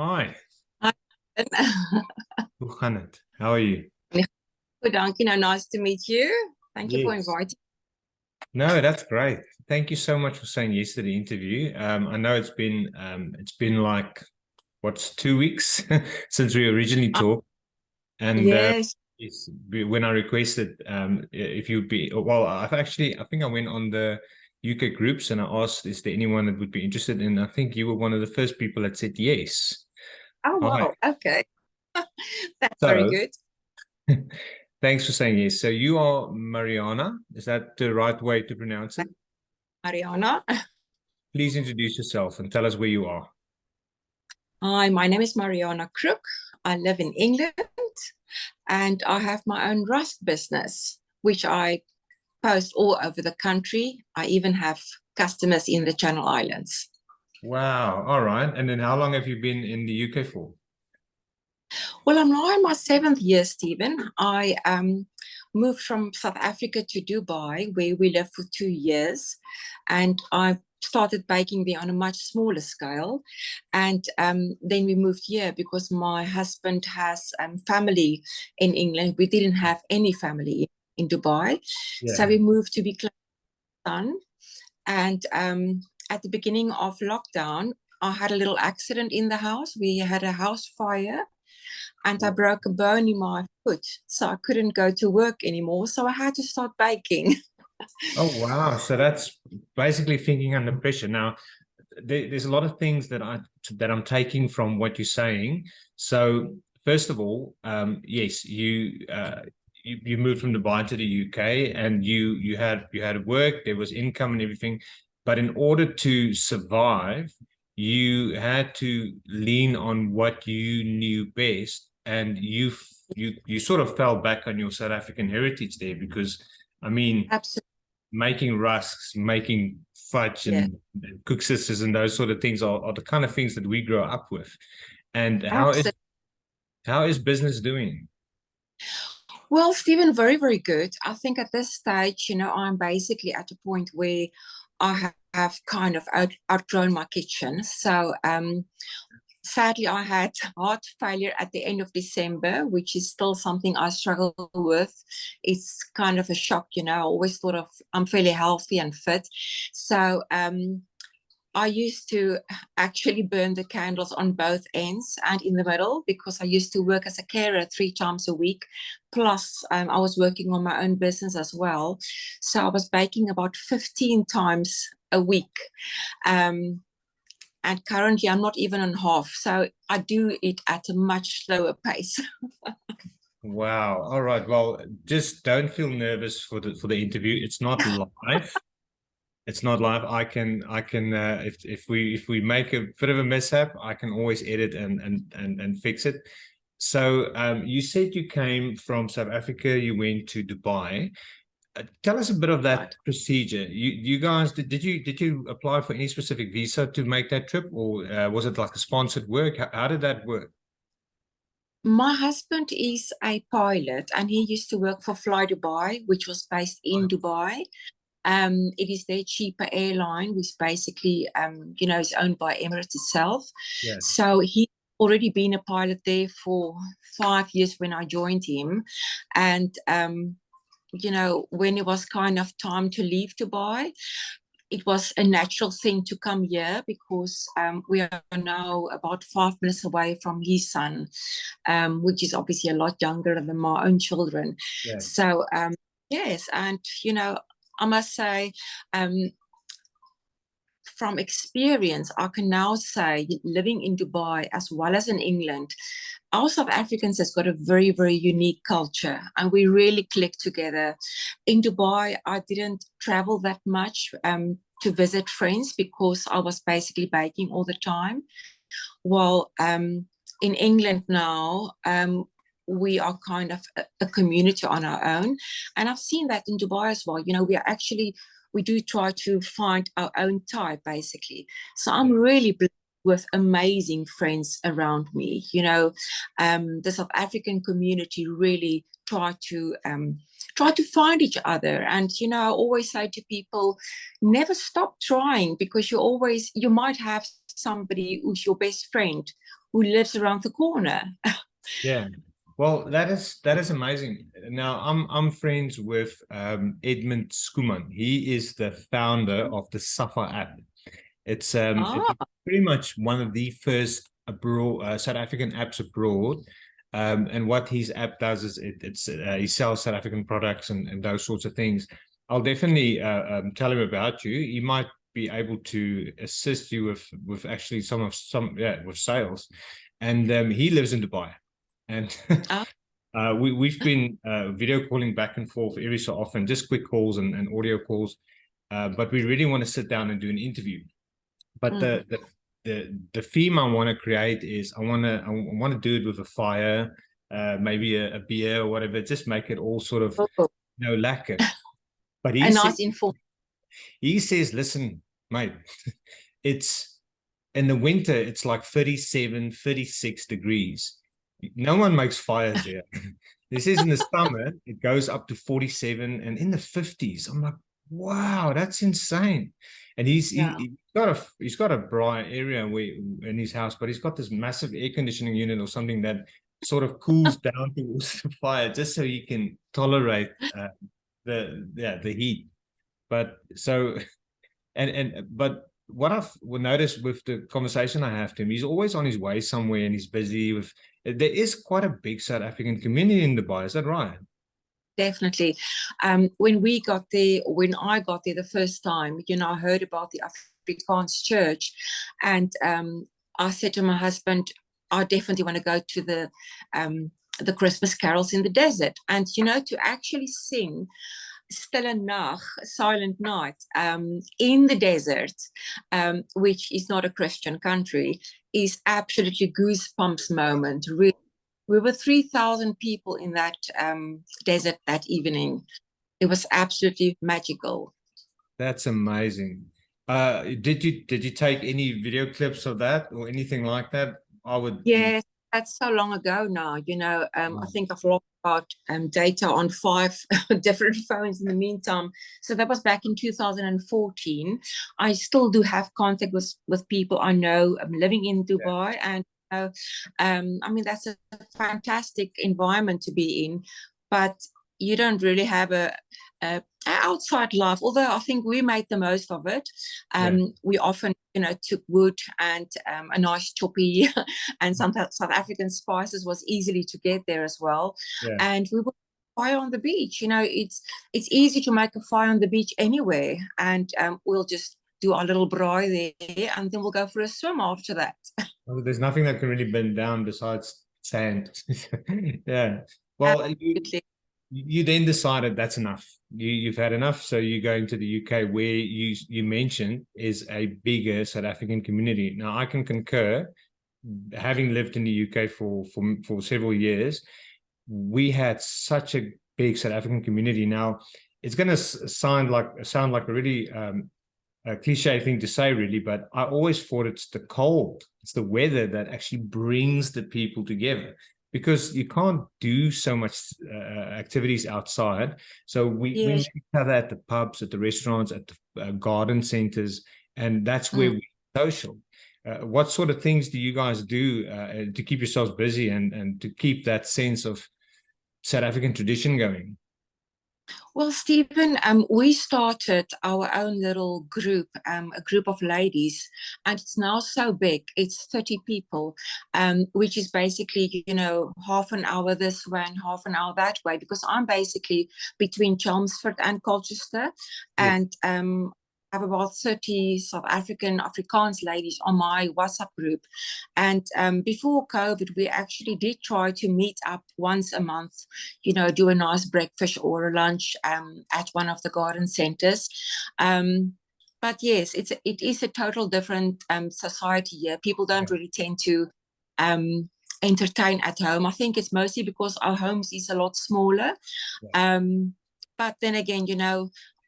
Hi, Hi. hoe gaan het? How are you? Good, Dankie. Nou, nice to meet you. Thank you for Yes. inviting. No, that's great. Thank you so much for saying yes to the interview. I know it's been like what's 2 weeks since we originally talked, and Yes. when I requested if you'd be well, I think I went on the UK groups and I asked, is there anyone that would be interested? And I think you were one of the first people that said yes. Oh, Hi. wow. Okay. That's very So good. thanks for saying yes. So you are Mariana. Is that the right way to pronounce it? Mariana. Please introduce yourself and tell us where you are. Hi, my name is Mariana Crook. I live in England and I have my own Rusk business, which I post all over the country. I even have customers in the Channel Islands. Wow. All right. And then how long have you been in the UK for? Well, I'm now in my seventh year, Stephen. I moved from South Africa to Dubai, where we lived for 2 years, and I started baking there on a much smaller scale. And then we moved here because my husband has family in England. We didn't have any family in Dubai, so Yeah. we moved to be close to the sun. And at the beginning of lockdown, I had a little accident in the house. We had a house fire and I broke a bone in my foot, so I couldn't go to work anymore. So I had to start baking. Oh, wow. So that's basically thinking under pressure. Now, there's a lot of things that I'm taking from what you're saying. So, first of all, yes, you moved from Dubai to the UK, and you had work, there was income and everything, but in order to survive, you had to lean on what you knew best, and you sort of fell back on your South African heritage there because, I mean, Absolutely, making rusks, making fudge yeah, and cook sisters and those sort of things are the kind of things that we grow up with. And absolutely. how is business doing? Well, Stephen, very, very good. I think at this stage, I'm basically at a point where I have kind of outgrown my kitchen. So sadly, I had heart failure at the end of December, which is still something I struggle with. It's kind of a shock, I always thought of I'm fairly healthy and fit. So I used to actually burn the candles on both ends and in the middle because I used to work as a carer 3 times a week. Plus, I was working on my own business as well. So I was baking about 15 times a week. Um, and currently I'm not even on half. So I do it at a much slower pace. Wow. All right. Well, just don't feel nervous for the interview. It's not live. It's not live. I can if we make a bit of a mishap, I can always edit and fix it. So you said you came from South Africa, you went to Dubai. Tell us a bit of that Right. procedure. You guys did you apply for any specific visa to make that trip, or was it like a sponsored work? How did that work? My husband is a pilot and he used to work for Fly Dubai, which was based in Dubai. It is their cheaper airline, which basically, is owned by Emirates itself. Yeah. So he already been a pilot there for 5 years when I joined him. And, when it was kind of time to leave Dubai, it was a natural thing to come here because we are now about 5 minutes away from his son, which is obviously a lot younger than my own children. Yeah. So, yes, and, I must say, um, from experience, I can now say, living in Dubai as well as in England, our South Africans has got a very, very unique culture and we really click together. In Dubai, I didn't travel that much to visit friends because I was basically baking all the time. Well, in England now, we are kind of a community on our own. And I've seen that in Dubai as well. We do try to find our own type, basically. So I'm really blessed with amazing friends around me. The South African community really try to find each other. And, I always say to people, never stop trying because you might have somebody who's your best friend who lives around the corner. Yeah. Well, that is amazing. Now, I'm friends with Edmund Skuman. He is the founder of the Suffer app. It's Ah, pretty much one of the first abroad South African apps abroad. And what his app does is he sells South African products and those sorts of things. I'll definitely tell him about you. He might be able to assist you with actually with sales. And he lives in Dubai, and ah, we've been video calling back and forth every so often, just quick calls and audio calls. But we really want to sit down and do an interview. But mm. the theme I want to create is I want to do it with a fire, maybe a beer or whatever. Just make it all sort of Oh, lacquered. But a nice informal. he says, listen, mate, it's in the winter, it's like 37, 36 degrees. No one makes fires there. This is in the summer, it goes up to 47 and in the 50s. I'm like, wow, that's insane. And Yeah, he's got a bright area in his house, but he's got this massive air conditioning unit or something that sort of cools down towards the fire just so he can tolerate the heat. But so but what I've noticed with the conversation I have to him, he's always on his way somewhere and he's busy with. There is quite a big South African community in Dubai. Is that right? definitely. When I got there the first time, I heard about the Afrikaans church, and I said to my husband, I definitely want to go to the Christmas carols in the desert, and to actually sing Stille Nacht, Silent Night, in the desert, which is not a Christian country, is absolutely goosebumps moment. Really, we were 3,000 people in that desert that evening. It was absolutely magical. That's amazing. Did you take any video clips of that or anything like that? I would. Yes, that's so long ago now. I think I've lost about data on 5 different phones in the meantime. So that was back in 2014. I still do have contact with people I know living in Dubai, and I mean that's a fantastic environment to be in, but you don't really have a outside life. Although I think we made the most of it. We often, took wood and a nice choppy and some South African spices was easily to get there as well. Yeah. And we would fire on the beach. It's easy to make a fire on the beach anywhere, and we'll just do our little braai there, and then we'll go for a swim after that. Well, there's nothing that can really bend down besides sand. Yeah. Well, Absolutely. you then decided that's enough. You've had enough, so you're going to the UK, where you mentioned is a bigger South African community. Now, I can concur, having lived in the UK for several years, we had such a big South African community. Now, it's going to sound like a really a cliche thing to say, really, but I always thought it's the cold, it's the weather that actually brings the people together, because you can't do so much activities outside. So we Yeah. meet each other at the pubs, at the restaurants, at the garden centers, and that's where we're social. What sort of things do you guys do to keep yourselves busy and to keep that sense of South African tradition going? Well, Stephen, we started our own little group, a group of ladies, and it's now so big. It's 30 people, which is basically, half an hour this way and half an hour that way, because I'm basically between Chelmsford and Colchester, Yeah. and have about 30 South Afrikaans ladies on my WhatsApp group. And before COVID, we actually did try to meet up once a month, do a nice breakfast or a lunch at one of the garden centers. But yes, it is a total different society here. People don't really tend to entertain at home. I think it's mostly because our homes is a lot smaller. But then again,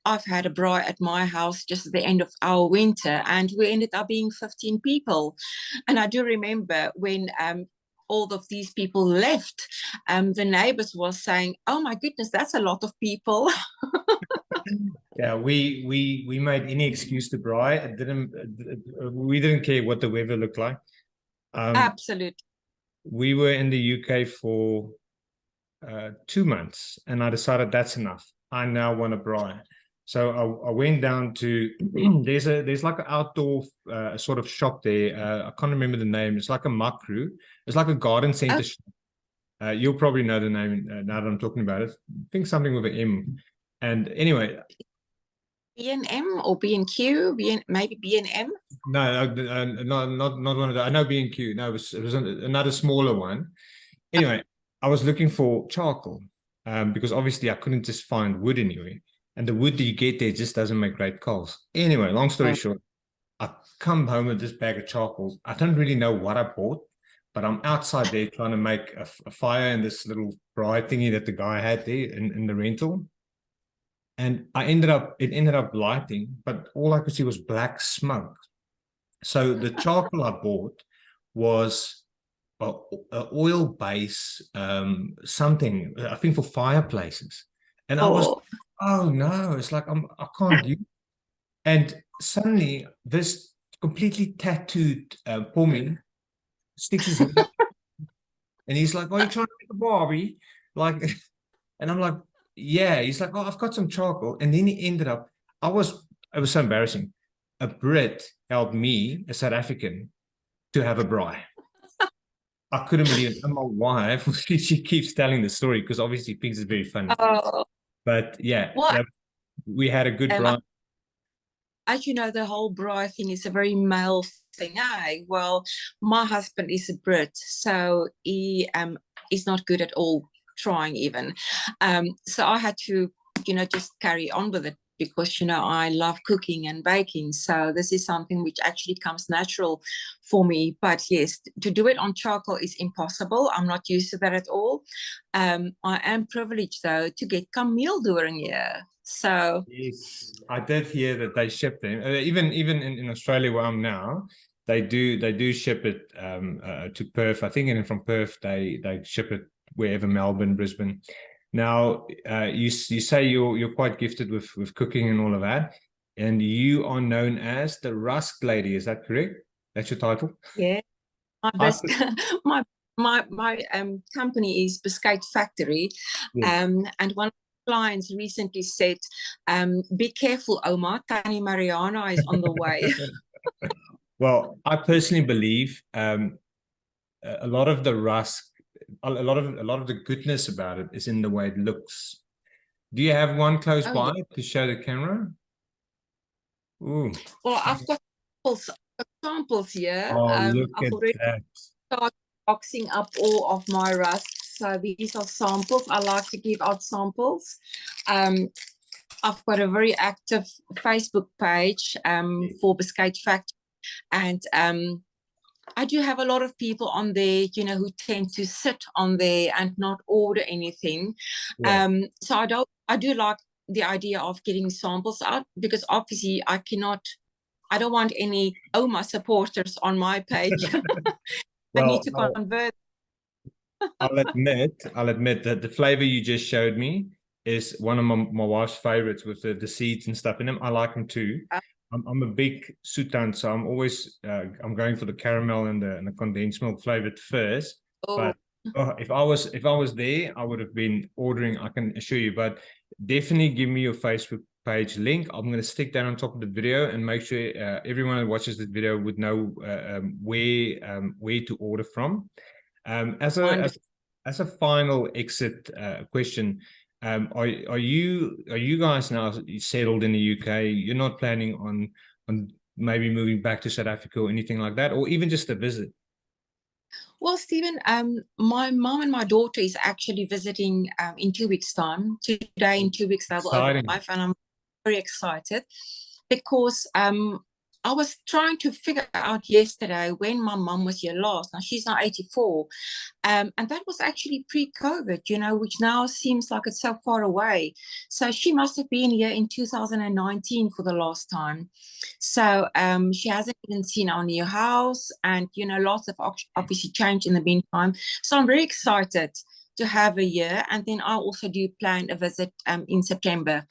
I've had a braai at my house just at the end of our winter, and we ended up being 15 people. And I do remember when all of these people left, the neighbors was saying, "Oh my goodness, that's a lot of people." Yeah, we made any excuse to braai. We didn't care what the weather looked like. Absolutely. We were in the UK for 2 months, and I decided that's enough. I now want a braai. So I went down to there's like an outdoor sort of shop there. I can't remember the name. It's like a makro. It's like a garden center shop. You'll probably know the name now that I'm talking about it. I think something with an M. And anyway, B&M or B&Q, maybe B&M. no, not one of the. I know B&Q. No, it was another smaller one. Anyway, I was looking for charcoal because obviously I couldn't just find wood anywhere. And the wood that you get there just doesn't make great coals. Anyway, long story short, I come home with this bag of charcoal. I don't really know what I bought, but I'm outside there trying to make a fire in this little braai thingy that the guy had there in the rental. And it ended up lighting, but all I could see was black smoke. So the charcoal I bought was a oil base, something, I think for fireplaces. And I was, oh no, it's like I can't use. And suddenly this completely tattooed Pommy sticks his head up and he's like, "Are you trying to make a Barbie?" Like, and I'm like, "Yeah." He's like, "Oh, I've got some charcoal." And then he ended up, it was so embarrassing. A Brit helped me, a South African, to have a braai. I couldn't believe it. And my wife, she keeps telling the story because obviously thinks it's very funny. But yeah, Well, we had a good braai. As you know, the whole braai thing is a very male thing. Well, my husband is a Brit, so he is not good at all trying even. So I had to, just carry on with it because, I love cooking and baking. So this is something which actually comes natural for me. But yes, to do it on charcoal is impossible. I'm not used to that at all. I am privileged, though, to get Camille during here. So yes, I did hear that they ship them. Even in Australia where I'm now, they do ship it to Perth. I think, and from Perth they ship it wherever, Melbourne, Brisbane. Now, you say you're quite gifted with cooking and all of that, and you are known as the Rusk lady. Is that correct? That's your title? Yeah, my company is Beskuit Factory, and one of the clients recently said, "Be careful, Oma. Tani Mariana is on the way." Well, I personally believe a lot of the Rusk, a lot of the goodness about it is in the way it looks. Do you have one close by to show the camera? Ooh. Well, I've got samples here. Oh, look I've at already that. started boxing up all of my rusks. So these are samples. I like to give out samples. I've got a very active Facebook page for Beskuit Factory, and I do have a lot of people on there, who tend to sit on there and not order anything. Yeah. So I do like the idea of getting samples out because obviously I don't want any Oma supporters on my page. I need to convert. I'll admit that the flavor you just showed me is one of my wife's favorites with the seeds and stuff in them. I like them too. I'm a big Sutan, so I'm always I'm going for the caramel and the condensed milk flavored first. But if I was there, I would have been ordering, I can assure you. But definitely give me your Facebook page link. I'm going to stick that on top of the video and make sure everyone that watches this video would know where to order from. As a final exit question, are you guys now settled in the UK? You're not planning on maybe moving back to South Africa or anything like that, or even just a visit? Well, Stephen, my mom and my daughter is actually visiting in 2 weeks' time. Today, in 2 weeks, they will arrive, and I'm very excited because I was trying to figure out yesterday when my mum was here last. Now, she's now 84. And that was actually pre-COVID, which now seems like it's so far away. So she must have been here in 2019 for the last time. So she hasn't even seen our new house. And, lots of obviously change in the meantime. So I'm very excited to have a year, and then I also do plan a visit in September,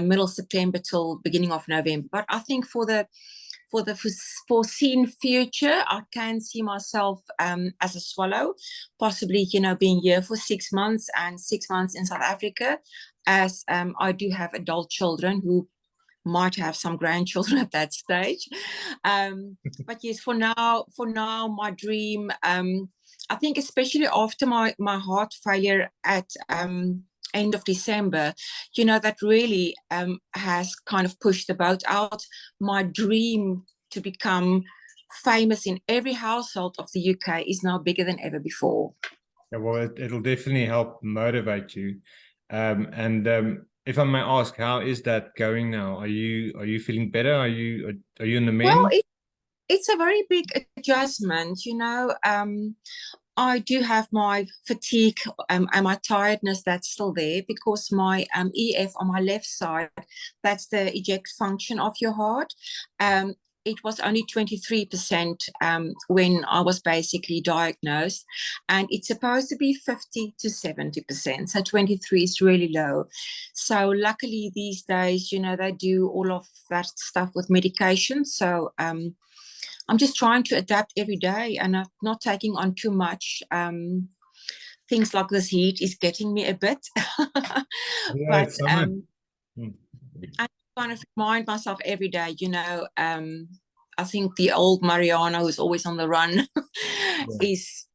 middle September till beginning of November. But I think for for the foreseen future, I can see myself as a swallow, possibly, being here for 6 months and 6 months in South Africa, as I do have adult children who might have some grandchildren at that stage. But yes, for now, my dream, I think especially after my heart failure at end of December, that really has kind of pushed the boat out. My dream to become famous in every household of the UK is now bigger than ever before. Yeah, well, it'll definitely help motivate you. If I may ask, how is that going now? Are you feeling better? Are you in the Well, mend? it's a very big adjustment, I do have my fatigue and my tiredness that's still there, because my EF on my left side, that's the eject function of your heart. It was only 23% when I was basically diagnosed, and it's supposed to be 50 to 70%. So 23 is really low. So luckily these days, they do all of that stuff with medication. So I'm just trying to adapt every day and not taking on too much. Things like this heat is getting me a bit. Yeah, But it's summer. Mm. I kind of remind myself every day, I think the old Mariana, who's always on the run, is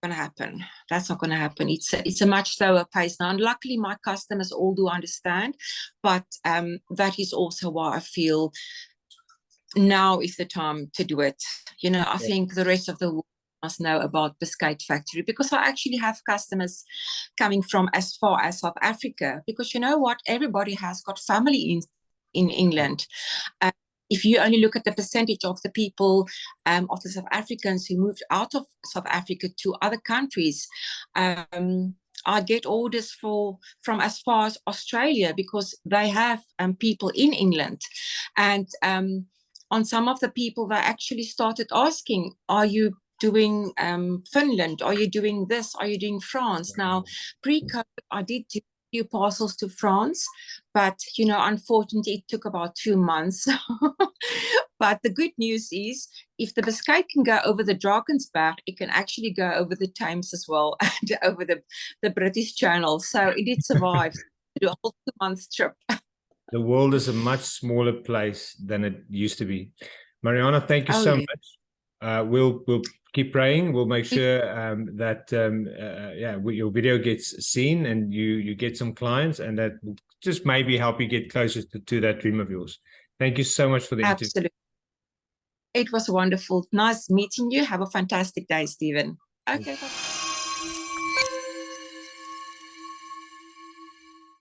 going to happen. That's not going to happen. It's a much slower pace now. And luckily my customers all do understand. But that is also why I feel now is the time to do it. I think the rest of the world must know about Beskuit Factory, because I actually have customers coming from as far as South Africa, because you know what, everybody has got family in England. If you only look at the percentage of the people, of the South Africans who moved out of South Africa to other countries, I get orders from as far as Australia, because they have people in England. And on some of the people, they actually started asking, are you doing Finland? Are you doing this? Are you doing France? Now, pre-COVID, I did do a few parcels to France, but, unfortunately, it took about 2 months. But the good news is, if the Beskuit can go over the Drakensberg, it can actually go over the Thames as well, and over the British Channel. So it did survive to do a whole 2 months trip. The world is a much smaller place than it used to be. Mariana, thank you so much. We'll keep praying. We'll make sure that your video gets seen and you get some clients, and that will just maybe help you get closer to that dream of yours. Thank you so much for the interview. Absolutely. It was wonderful. Nice meeting you. Have a fantastic day, Stephen. Okay. Bye.